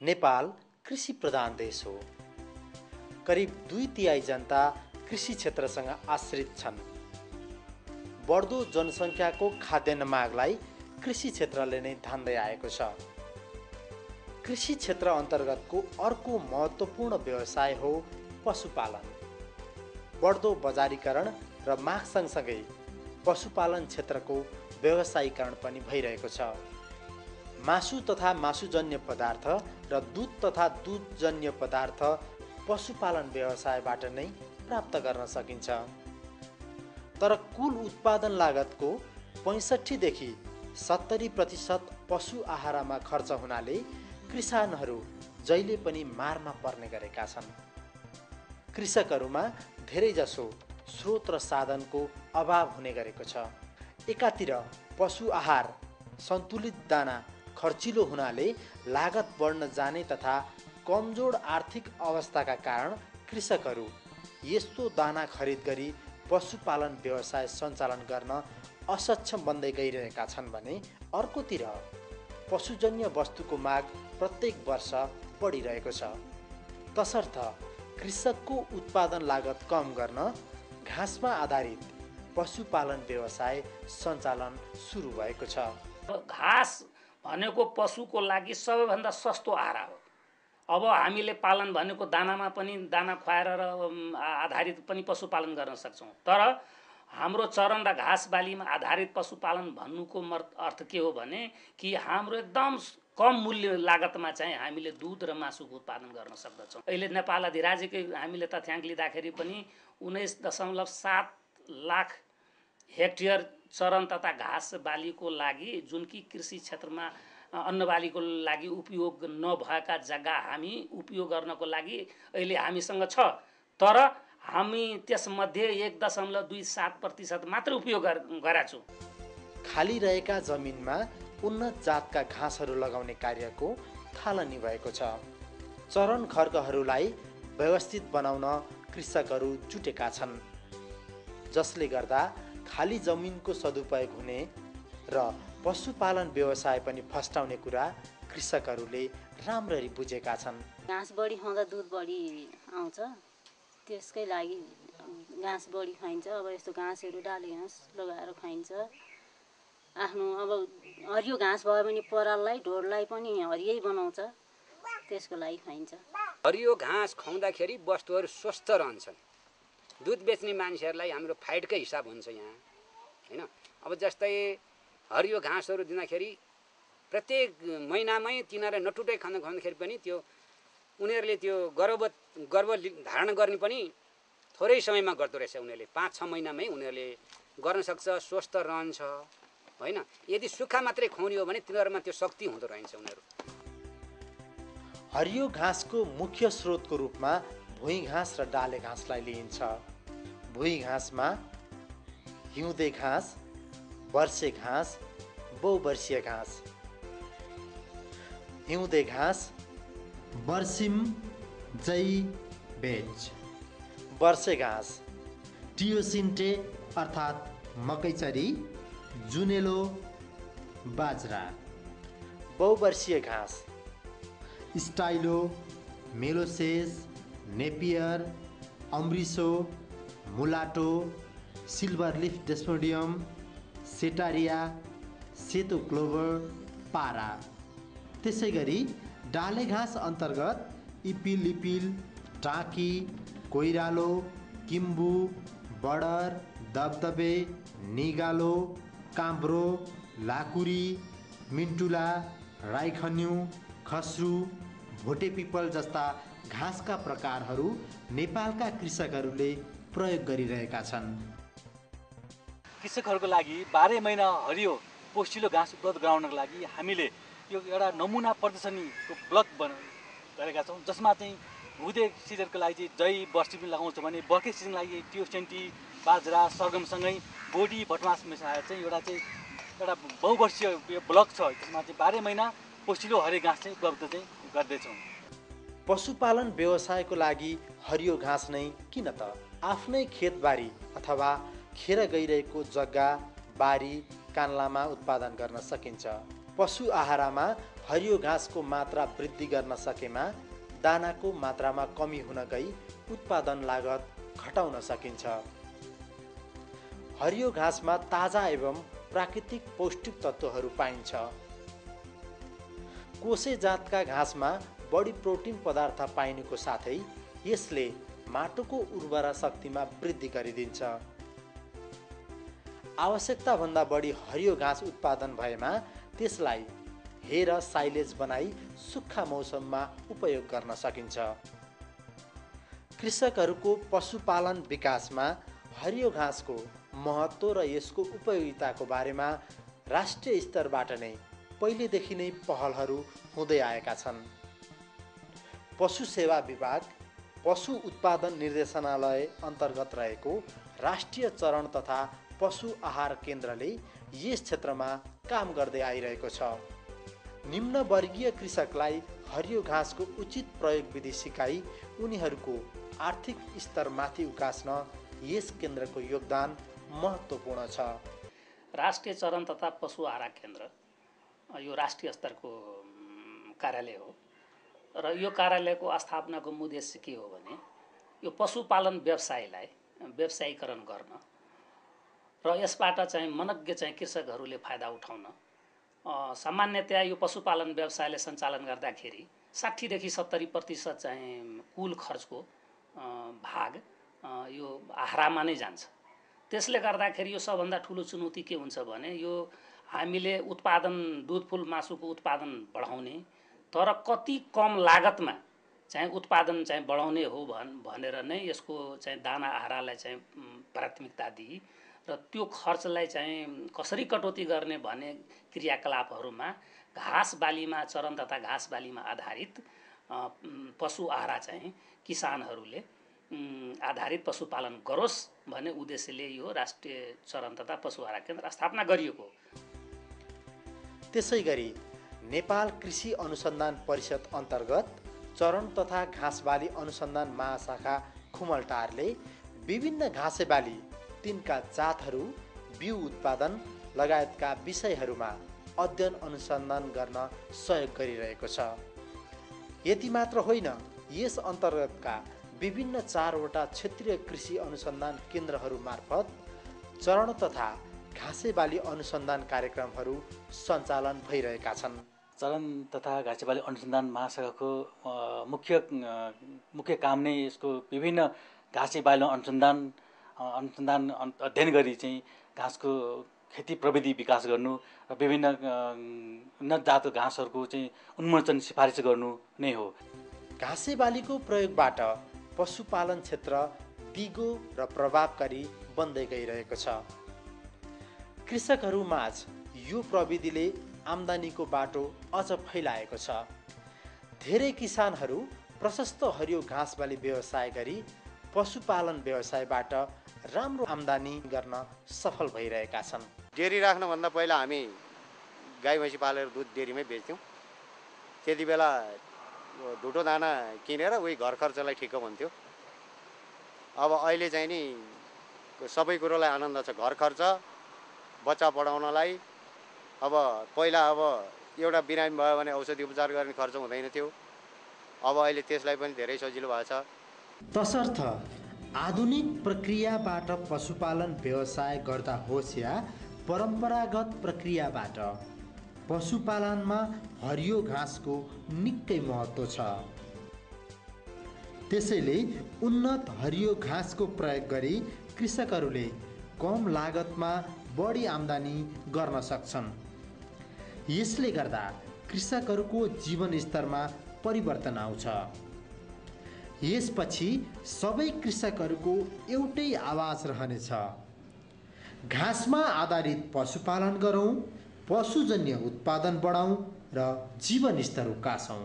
नेपाल कृषि प्रधान देश हो। करिब 2/3 जनता कृषि क्षेत्रसँग आश्रित छन्। बढ्दो जनसङ्ख्याको खाद्यान्न मागलाई कृषि क्षेत्रले नै धान्दै आएको छ। कृषि क्षेत्र अन्तर्गतको अर्को महत्त्वपूर्ण व्यवसाय हो पशुपालन। बढ्दो बजारीकरण र माग सँगसँगै पशुपालन क्षेत्रको व्यवसायीकरण पनि भइरहेको छ। मासु तथा मासुजन्य पदार्थ र दूध तथा दूधजन्य पदार्थ पशुपालन व्यवसायबाट नै प्राप्त गर्न सकिन्छ। तर कुल उत्पादन लागतको 65 देखि 70% पशु आहारमा खर्च हुनाले किसानहरू जहिले पनि मारमा पर्ने गरेका छन्। कृषकहरूमा धेरैजसो स्रोत र साधनको अभाव हुने गरेको छ। एकातिर पशु आहार सन्तुलित दाना खर्चिलो हुनाले लागत बढ्न जाने तथा कमजोर आर्थिक अवस्थाका कारण कृषकहरू यस्तो दाना खरिद गरी पशुपालन व्यवसाय सञ्चालन गर्न असक्षम बन्दै गइरहेका छन् भने अर्कोतिर पशुजन्य वस्तुको माग प्रत्येक वर्ष बढिरहेको छ। तसर्थ कृषकको उत्पादन लागत कम गर्न घाँसमा आधारित पशुपालन व्यवसाय सञ्चालन सुरु भएको छ। घाँस भनेको पशुको लागि सबैभन्दा सस्तो आहार हो। अब हामीले पालन भनेको दानामा पनि दाना खुवाएर र आधारित पनि पशुपालन गर्न सक्छौँ। तर हाम्रो चरन र घाँस बालीमा आधारित पशुपालन भन्नुको अर्थ के हो भने कि हाम्रो एकदम कम मूल्य लागतमा चाहिँ हामीले दूध र मासुको उत्पादन गर्न सक्दछौँ। अहिले नेपाल अधिराज्यकै हामीले तथ्याङ्क लिँदाखेरि पनि 19.7 लाख हेक्टेयर चरन तथा घाँस बालीको लागि जुन कि कृषि क्षेत्रमा अन्न बालीको लागि उपयोग नभएका जग्गा हामी उपयोग गर्नको लागि अहिले हामीसँग छ। तर हामी त्यसमध्ये 1.27% मात्र उपयोग गरेका छौँ। खाली रहेका जमिनमा उन्नत जातका घाँसहरू लगाउने कार्यको थालनी भएको छ। चरन खर्कहरूलाई व्यवस्थित बनाउन कृषकहरू जुटेका छन्, जसले गर्दा खाली जमिनको सदुपयोग हुने र पशुपालन व्यवसाय पनि फस्टाउने कुरा कृषकहरूले राम्ररी बुझेका छन्। घाँस बढी खाँदा दुध बढी आउँछ, त्यसकै लागि घाँस बढी खाइन्छ। अब यस्तो घाँसहरू डाले घाँस लगाएर खाइन्छ। आफ्नो अब हरियो घाँस भयो भने पराललाई ढोडलाई पनि हरियै बनाउँछ, त्यसको लागि खाइन्छ। हरियो घाँस खुवाउँदाखेरि वस्तुहरू स्वस्थ रहन्छन्। दुध बेच्ने मान्छेहरूलाई हाम्रो फाइटकै हिसाब हुन्छ यहाँ, हैन। अब जस्तै हरियो घाँसहरू दिँदाखेरि प्रत्येक महिनामै तिनीहरूलाई नटुटै खाँदाखेरि पनि त्यो उनीहरूले त्यो गर्भ धारण गर्ने पनि थोरै समयमा गर्दो रहेछ। उनीहरूले 5-6 महिनामै उनीहरूले गर्न सक्छ, स्वस्थ रहन्छ, हैन। यदि सुक्खा मात्रै खुवाउने हो भने तिनीहरूमा त्यो शक्ति हुँदो रहेछ उनीहरू। हरियो घाँसको मुख्य स्रोतको रूपमा भुइँ घाँस र डाले घाँसलाई लिइन्छ। भुइँ घाँसमा हिउँदे घाँस, वर्षे घाँस, बहुवर्षीय घाँस। हिउँदे घाँस बर्सिम, जै, बेज। वर्षे घाँस टियोसिन्टे अर्थात् मकैचरी, जुनेलो, बाजरा। बहुवर्षीय घाँस Stylo, मेलोसेस, Napier, अम्ब्रिसो, मुलाटो, silver leaf Desmodium, सेटारिया, सेतो क्लोभर, पारा। त्यसै गरी डाले घाँस अन्तर्गत इपिलिपिल, टाँकी, कोइरालो, किम्बु, बडर, दबदबे, निगालो, काम्ब्रो, लाकुरी, मिन्टुला, राईखन्यु, खस्रु, भोटे पिपल जस्ता घाँसका प्रकारहरू नेपालका कृषकहरूले प्रयोग गरिरहेका छन्। कृषकहरूको लागि 12 महिना हरियो पोषिलो घाँस उपलब्ध गराउनको लागि हामीले यो एउटा नमुना प्रदर्शनीको ब्लक गरेका छौँ, जसमा चाहिँ हिउँदे सिजनको लागि चाहिँ जै वर्षी पनि लगाउँछ भने बर्खे सिजनको लागि टियोसेन्टी, बाजरा, सरगमसँगै बोडी भटमास मिसाएर चाहिँ एउटा बहुवर्षीय यो ब्लक छ, जसमा चाहिँ 12 महिना पोषिलो हरियो घाँस चाहिँ उपलब्ध चाहिँ गर्दैछौँ। पशुपालन व्यवसायको लागि हरियो घाँस नै किन त? आफ्नै खेतबारी अथवा खेर गइरहेको जग्गा, बारी, कान्लामा उत्पादन गर्न सकिन्छ। पशु आहारमा हरियो घाँसको मात्रा वृद्धि गर्न सकेमा दानाको मात्रामा कमी हुन गई उत्पादन लागत घटाउन सकिन्छ। हरियो घाँसमा ताजा एवं प्राकृतिक पौष्टिक तत्त्वहरू पाइन्छ। कोसे जातका घाँसमा बढी प्रोटिन पदार्थ पाइनुको साथै यसले माटोको उर्वरा शक्तिमा वृद्धि गरिदिन्छ। आवश्यकताभन्दा बढी हरियो घाँस उत्पादन भएमा त्यसलाई हे र साइलेज बनाई सुक्खा मौसममा उपयोग गर्न सकिन्छ। कृषकहरूको पशुपालन विकासमा हरियो घाँसको महत्त्व र यसको उपयोगिताको बारेमा राष्ट्रिय स्तरबाट नै पहिलेदेखि नै पहलहरू हुँदै आएका छन्। पशु सेवा विभाग, पशु उत्पादन निर्देशनालय अन्तर्गत रहेको राष्ट्रिय चरण तथा पशु आहार केन्द्रले यस क्षेत्रमा काम गर्दै आइरहेको छ। निम्न वर्गीय कृषकलाई हरियो घाँसको उचित प्रयोग विधि सिकाई उनीहरूको आर्थिक स्तरमाथि उकास्न यस केन्द्रको योगदान महत्त्वपूर्ण छ। राष्ट्रिय चरण तथा पशु आहार केन्द्र यो राष्ट्रिय स्तरको कार्यालय हो र यो कार्यालयको स्थापनाको उद्देश्य के हो भने यो पशुपालन व्यवसायलाई व्यवसायीकरण गर्न र यसबाट चाहिँ मनज्ञ चाहिँ कृषकहरूले फाइदा उठाउन। सामान्यतया यो पशुपालन व्यवसायले सञ्चालन गर्दाखेरि 60 देखि 70% चाहिँ कुल खर्चको भाग यो आहारमा नै जान्छ। त्यसले गर्दाखेरि यो सबभन्दा ठुलो चुनौती के हुन्छ भने यो हामीले उत्पादन दुध फुल मासुको उत्पादन बढाउने तर कति कम लागतमा चाहिँ उत्पादन चाहिँ बढाउने हो भनेर नै यसको चाहिँ दाना आहारलाई चाहिँ प्राथमिकता दिई र त्यो खर्चलाई चाहिँ कसरी कटौती गर्ने भन्ने क्रियाकलापहरूमा घाँस बालीमा चरण तथा घाँस बालीमा आधारित पशु आहार चाहिँ किसानहरूले आधारित पशुपालन गरोस् भन्ने उद्देश्यले यो राष्ट्रिय चरण तथा पशु आहार केन्द्र स्थापना गरिएको। त्यसैगरी नेपाल कृषि अनुसन्धान परिषद अन्तर्गत चरण तथा घाँसबाली अनुसन्धान महाशाखा खुमलटारले विभिन्न घाँसेबाली तिनका जातहरू, बिउ उत्पादन लगायतका विषयहरूमा अध्ययन अनुसन्धान गर्न सहयोग गरिरहेको छ। यति मात्र होइन, यस अन्तर्गतका विभिन्न 4वटा क्षेत्रीय कृषि अनुसन्धान केन्द्रहरू मार्फत चरण तथा घाँसेबाली अनुसन्धान कार्यक्रमहरू सञ्चालन भइरहेका छन्। चरण तथा घाँसेबाली अनुसन्धान महाशाखाको मुख्य काम नै यसको विभिन्न घाँसेबाली अनुसन्धान अध्ययन गरी चाहिँ घाँसको खेती प्रविधि विकास गर्नु र विभिन्न उन्नत जातको घाँसहरूको चाहिँ उन्मोचन सिफारिस गर्नु नै हो। घाँसेबालीको प्रयोगबाट पशुपालन क्षेत्र दिगो र प्रभावकारी बन्दै गइरहेको छ। कृषकहरूमाझ यो प्रविधिले आम्दानीको बाटो अझ फैलाएको छ। धेरै किसानहरू प्रशस्त हरियो घाँसबाली व्यवसाय गरी पशुपालन व्यवसायबाट राम्रो आम्दानी गर्न सफल भइरहेका छन्। डेरी राख्नुभन्दा पहिला हामी गाई भैँसी पालेर दुध डेरीमै बेच्थ्यौँ। त्यति बेला ढुटो दाना किनेर उही घर खर्चलाई ठिक्क हुन्थ्यो। अब अहिले चाहिँ नि सबै कुरोलाई आनन्द छ। घर खर्च, बच्चा पढाउनलाई अब पहिला एउटा बिरामी भयो भने औषधि उपचार गर्ने खर्च हुँदैन थियो। अब अहिले त्यसलाई पनि धेरै सजिलो भएको छ। तसर्थ आधुनिक प्रक्रियाबाट पशुपालन व्यवसाय गर्दा होस् या परम्परागत प्रक्रियाबाट पशुपालनमा हरियो घाँसको निकै महत्त्व छ। त्यसैले उन्नत हरियो घाँसको प्रयोग गरी कृषकहरूले कम लागतमा बढी आम्दानी गर्न सक्छन्। यसले गर्दा कृषकहरूको जीवनस्तरमा परिवर्तन आउँछ। यसपछि सबै कृषकहरूको एउटै आवाज रहनेछ, घाँसमा आधारित पशुपालन गरौँ, पशुजन्य उत्पादन बढाउँ र जीवनस्तर उकासौँ।